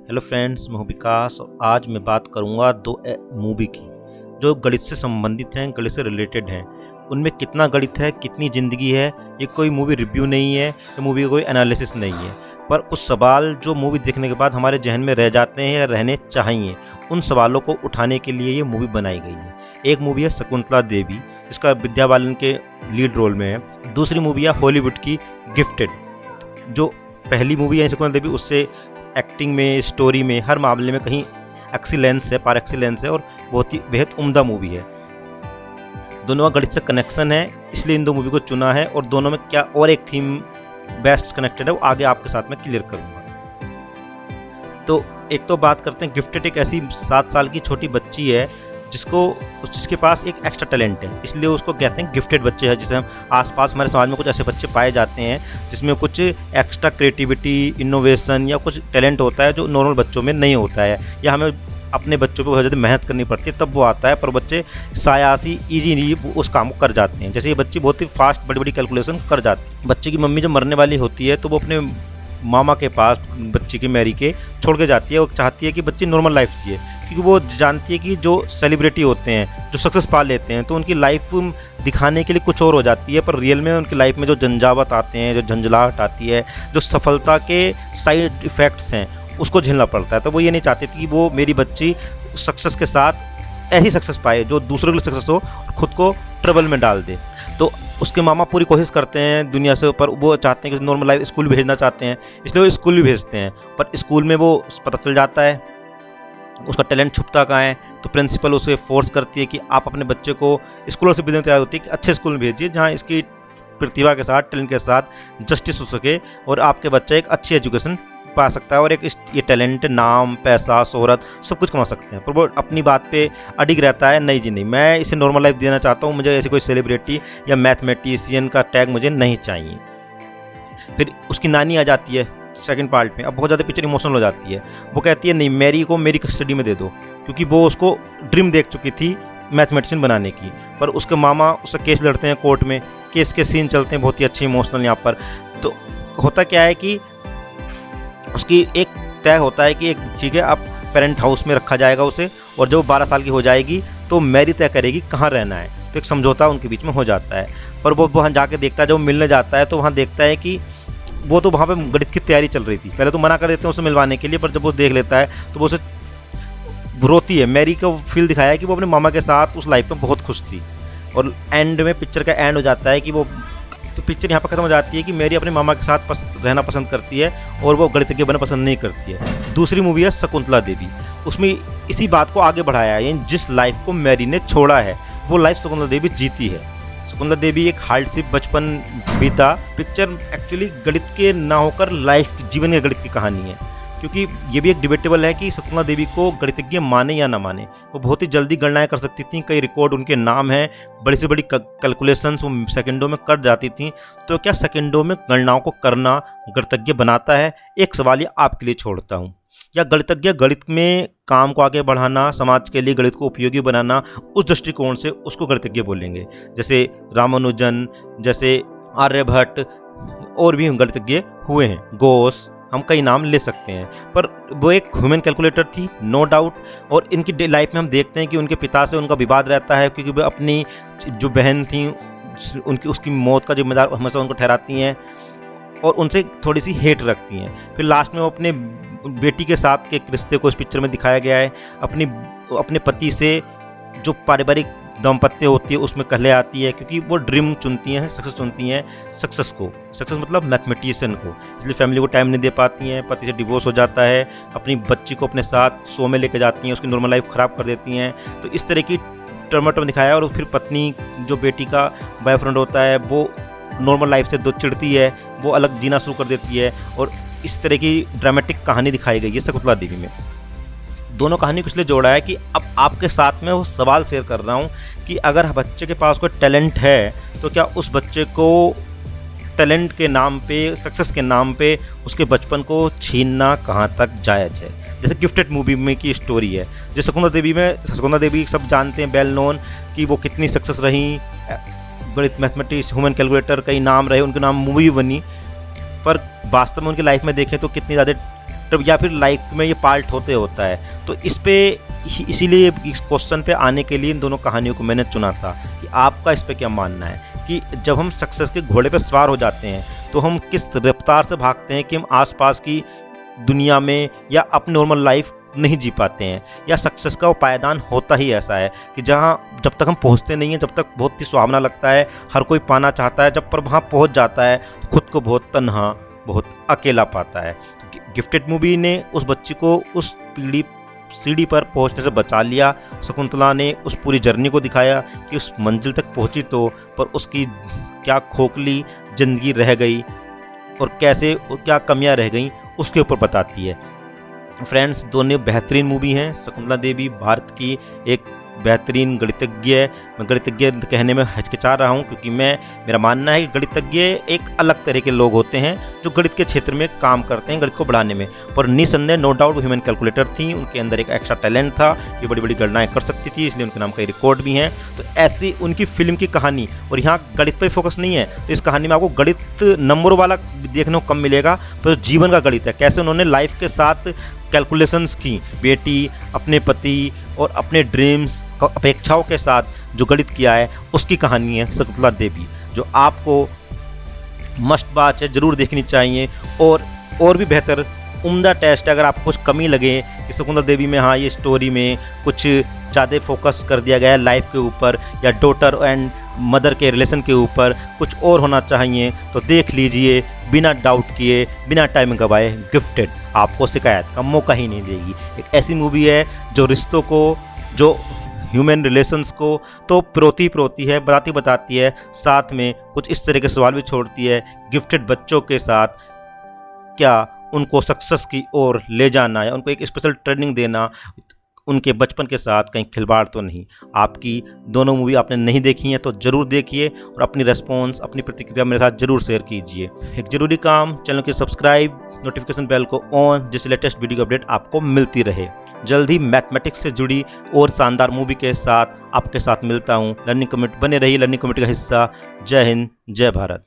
Hello friends, मैं हूं विकास और आज मैं बात करूंगा दो मूवी की जो गणित से संबंधित हैं, गणित से रिलेटेड हैं। उनमें कितना गणित है, कितनी ज़िंदगी है। ये कोई मूवी रिव्यू नहीं है, ये मूवी कोई एनालिसिस नहीं है, पर कुछ सवाल जो मूवी देखने के बाद हमारे जहन में रह जाते हैं या रहने चाहिए, उन सवालों को उठाने के लिए ये मूवी बनाई गई है। एक मूवी है शकुंतला देवी, जिसका विद्या बालन के लीड रोल में है। दूसरी मूवी है हॉलीवुड की गिफ्टेड। जो पहली मूवी है शकुंतला देवी, उससे एक्टिंग में, स्टोरी में, हर मामले में कहीं एक्सीलेंस है, पार एक्सीलेंस है और बहुत ही बेहद उम्दा मूवी है। दोनों का गणित से कनेक्शन है, इसलिए इन दो मूवी को चुना है। और दोनों में क्या और एक थीम बेस्ट कनेक्टेड है, वो आगे आपके साथ में क्लियर करूँगा। तो एक तो बात करते हैं गिफ्टेड। एक ऐसी 7 साल की छोटी बच्ची है जिसके पास एक एक्स्ट्रा टैलेंट है, इसलिए उसको कहते हैं गिफ्टेड बच्चे हैं। जिसे हम आसपास हमारे समाज में कुछ ऐसे बच्चे पाए जाते हैं जिसमें कुछ एक्स्ट्रा क्रिएटिविटी, इनोवेशन या कुछ टैलेंट होता है जो नॉर्मल बच्चों में नहीं होता है, या हमें अपने बच्चों पर बहुत ज़्यादा मेहनत करनी पड़ती है तब वो आता है। पर बच्चे सायासी ईजी उस काम को कर जाते हैं। जैसे ये बच्ची बहुत ही फास्ट बड़ी बड़ी कैलकुलेशन कर जाती है। बच्चे की मम्मी जब मरने वाली होती है तो वो अपने मामा के पास बच्ची की मैरी के छोड़ के जाती है। वो चाहती है कि बच्ची नॉर्मल लाइफ जिए, क्योंकि वो जानती है कि जो सेलिब्रिटी होते हैं, जो सक्सेस पा लेते हैं, तो उनकी लाइफ दिखाने के लिए कुछ और हो जाती है, पर रियल में उनकी लाइफ में जो झंझावत आते हैं, जो झंझलाहट आती है, जो सफलता के साइड इफ़ेक्ट्स हैं, उसको झेलना पड़ता है। तो वो ये नहीं चाहती थी कि वो मेरी बच्ची सक्सेस के साथ ऐसी सक्सेस पाए जो दूसरों के लिए सक्सेस हो और ख़ुद को ट्रबल में डाल दे। तो उसके मामा पूरी कोशिश करते हैं दुनिया से, पर वो चाहते हैं कि नॉर्मल लाइफ, स्कूल भेजना चाहते हैं, इसलिए वो स्कूल भी भेजते हैं। पर स्कूल में वो पता चल जाता है उसका टैलेंट छुपता कहाँ है। तो प्रिंसिपल उसे फोर्स करती है कि आप अपने बच्चे को, स्कूलों से भी तैयार होती है कि अच्छे स्कूल में भेजिए जहाँ इसकी प्रतिभा के साथ, टैलेंट के साथ जस्टिस हो सके और आपके बच्चे एक अच्छी एजुकेशन पा सकता है और एक ये टैलेंट, नाम, पैसा, शोहरत सब कुछ कमा सकते हैं। पर वो अपनी बात पे अडिग रहता है, नहीं जी नहीं, मैं इसे नॉर्मल लाइफ देना चाहता हूँ, मुझे ऐसी कोई सेलिब्रिटी या मैथमेटिशियन का टैग मुझे नहीं चाहिए। फिर उसकी नानी आ जाती है सेकंड पार्ट में। अब बहुत ज़्यादा पिक्चर इमोशनल हो जाती है। वो कहती है नहीं, मैरी को मेरी कस्टडी में दे दो, क्योंकि वो उसको ड्रीम देख चुकी थी मैथमेटिशियन बनाने की। पर उसके मामा उससे केस लड़ते हैं कोर्ट में, केस के सीन चलते हैं बहुत ही अच्छे इमोशनल यहाँ पर। तो होता क्या है कि उसकी एक तय होता है कि एक ठीक है, अब पेरेंट हाउस में रखा जाएगा उसे, और जब 12 साल की हो जाएगी तो मैरी तय करेगी कहाँ रहना है। तो एक समझौता उनके बीच में हो जाता है। पर वो वहाँ जाके देखता है, जब वो मिलने जाता है तो वहाँ देखता है कि वो तो वहाँ पे गणित की तैयारी चल रही थी। पहले तो मना कर देते हैं उसे मिलवाने के लिए, पर जब वो देख लेता है तो वो उसे रोती है। मैरी को फील दिखाया है कि वो अपने मामा के साथ उस लाइफ में बहुत खुश थी। और एंड में पिक्चर का एंड हो जाता है कि वो, तो पिक्चर यहाँ पर खत्म हो जाती है कि मैरी अपने मामा के साथ रहना पसंद करती है और वो गणितज्ञ बनना पसंद नहीं करती है। दूसरी मूवी है शकुंतला देवी। उसमें इसी बात को आगे बढ़ाया है, यानी जिस लाइफ को मैरी ने छोड़ा है वो लाइफ शकुंतला देवी जीती है। शकुंतला देवी एक हार्डशिप बचपन बीता। पिक्चर एक्चुअली गणित के ना होकर लाइफ, जीवन के गणित की कहानी है, क्योंकि ये भी एक डिबेटेबल है कि शकुंतला देवी को गणितज्ञ माने या ना माने। वो बहुत ही जल्दी गणनाएं कर सकती थी, कई रिकॉर्ड उनके नाम हैं, बड़ी से बड़ी कैलकुलेशंस वो सेकंडों में कर जाती थी। तो क्या सेकंडों में गणनाओं को करना गणितज्ञ बनाता है? एक सवाल ये आपके लिए छोड़ता हूँ। या गणितज्ञ गणित में काम को आगे बढ़ाना, समाज के लिए गणित को उपयोगी बनाना, उस दृष्टिकोण से उसको गणितज्ञ बोलेंगे। जैसे रामानुजन, जैसे आर्यभट्ट, और भी गणितज्ञ हुए हैं, गोस, हम कई नाम ले सकते हैं। पर वो एक ह्यूमन कैलकुलेटर थी, नो डाउट। और इनकी लाइफ में हम देखते हैं कि उनके पिता से उनका विवाद रहता है, क्योंकि वो अपनी जो बहन थी उसकी मौत का जिम्मेदार हमेशा उनको ठहराती हैं और उनसे थोड़ी सी हेट रखती हैं। फिर लास्ट में वो अपने बेटी के साथ के रिश्ते को इस पिक्चर में दिखाया गया है। अपने पति से जो पारिवारिक दाम्पत्य होती है उसमें कहले आती है, क्योंकि वो ड्रीम चुनती हैं, सक्सेस चुनती हैं, सक्सेस मतलब मैथमेटिशियन को, इसलिए फैमिली को टाइम नहीं दे पाती हैं। पति से डिवोर्स हो जाता है, अपनी बच्ची को अपने साथ शो में लेके जाती हैं, उसकी नॉर्मल लाइफ ख़राब कर देती हैं। तो इस तरह की टर्म दिखाया है। और फिर पत्नी, जो बेटी का बॉयफ्रेंड होता है, वो नॉर्मल लाइफ से चिढ़ती है, वो अलग जीना शुरू कर देती है। और इस तरह की ड्रामेटिक कहानी दिखाई गई है शकुंतला देवी में। दोनों कहानी को इसलिए जोड़ा है कि अब आपके साथ में वो सवाल शेयर कर रहा हूँ कि अगर बच्चे के पास कोई टैलेंट है तो क्या उस बच्चे को टैलेंट के नाम पे, सक्सेस के नाम पे उसके बचपन को छीनना कहाँ तक जायज़ है? जैसे गिफ्टेड मूवी में की स्टोरी है, जैसे शकुंतला देवी सब जानते हैं, वेल नोन, कि वो कितनी सक्सेस रही, गणित, मैथमेटिक्स, ह्यूमन कैलकुलेटर, कई नाम रहे, उनके नाम मूवी बनी। पर वास्तव में उनकी लाइफ में देखें तो कितनी ज़्यादा कैरेक्टर या फिर लाइफ में ये पार्ट होता है। तो इसीलिए इस क्वेश्चन पे आने के लिए इन दोनों कहानियों को मैंने चुना था कि आपका इस पे क्या मानना है कि जब हम सक्सेस के घोड़े पर सवार हो जाते हैं तो हम किस रफ्तार से भागते हैं कि हम आसपास की दुनिया में या अपनी नॉर्मल लाइफ नहीं जी पाते हैं, या सक्सेस का वो पायदान होता ही ऐसा है कि जहाँ जब तक हम पहुँचते नहीं हैं जब तक बहुत ही सुहावना लगता है, हर कोई पाना चाहता है, जब पर वहाँ पहुँच जाता है तो खुद को बहुत तन्हा, बहुत अकेला पाता है। गिफ्टेड मूवी ने उस बच्ची को उस सीढ़ी पर पहुंचने से बचा लिया। शकुंतला ने उस पूरी जर्नी को दिखाया कि उस मंजिल तक पहुंची तो पर उसकी क्या खोखली ज़िंदगी रह गई और कैसे क्या कमियां रह गई उसके ऊपर बताती है। फ्रेंड्स, दोनों बेहतरीन मूवी हैं। शकुंतला देवी भारत की एक बेहतरीन गणितज्ञ है। मैं गणितज्ञ कहने में हिचकिचा रहा हूँ क्योंकि मेरा मानना है कि गणितज्ञ एक अलग तरह के लोग होते हैं जो गणित के क्षेत्र में काम करते हैं, गणित को बढ़ाने में। पर निसंदेह नो डाउट वो ह्यूमन कैलकुलेटर थी, उनके अंदर एक एक्स्ट्रा टैलेंट था, ये बड़ी बड़ी गणनाएं कर सकती थी, इसलिए उनके नाम कई रिकॉर्ड भी हैं। तो ऐसी उनकी फिल्म की कहानी, और यहाँ गणित पर फोकस नहीं है तो इस कहानी में आपको गणित नंबरों वाला देखने को कम मिलेगा, पर जीवन का गणित है, कैसे उन्होंने लाइफ के साथ कैलकुलेशंस की, बेटी, अपने पति और अपने ड्रीम्स अपेक्षाओं के साथ जो गणित किया है उसकी कहानी है शकुंतला देवी, जो आपको मस्ट वॉच है, ज़रूर देखनी चाहिए। और भी बेहतर उम्दा टेस्ट है। अगर आपको कुछ कमी लगे कि शकुंतला देवी में हाँ ये स्टोरी में कुछ ज़्यादा फोकस कर दिया गया है लाइफ के ऊपर या डॉटर एंड मदर के रिलेशन के ऊपर, कुछ और होना चाहिए, तो देख लीजिए बिना डाउट किए, बिना टाइम गवाए गिफ्टेड। आपको शिकायत का मौका ही नहीं देगी। एक ऐसी मूवी है जो रिश्तों को, जो ह्यूमन रिलेशंस को तो प्रोती है, बताती है, साथ में कुछ इस तरह के सवाल भी छोड़ती है। गिफ्टेड बच्चों के साथ क्या उनको सक्सेस की ओर ले जाना या उनको एक स्पेशल ट्रेनिंग देना, उनके बचपन के साथ कहीं खिलवाड़ तो नहीं। आपकी दोनों मूवी आपने नहीं देखी हैं तो ज़रूर देखिए और अपनी रेस्पॉन्स, अपनी प्रतिक्रिया मेरे साथ ज़रूर शेयर कीजिए। एक ज़रूरी काम, चैनल को सब्सक्राइब, नोटिफिकेशन बेल को ऑन, जिससे लेटेस्ट वीडियो की अपडेट आपको मिलती रहे। जल्द ही मैथमेटिक्स से जुड़ी और शानदार मूवी के साथ आपके साथ मिलता हूँ। लर्निंग कम्युनिटी बने रहिए, लर्निंग कम्युनिटी का हिस्सा। जय हिंद, जय भारत।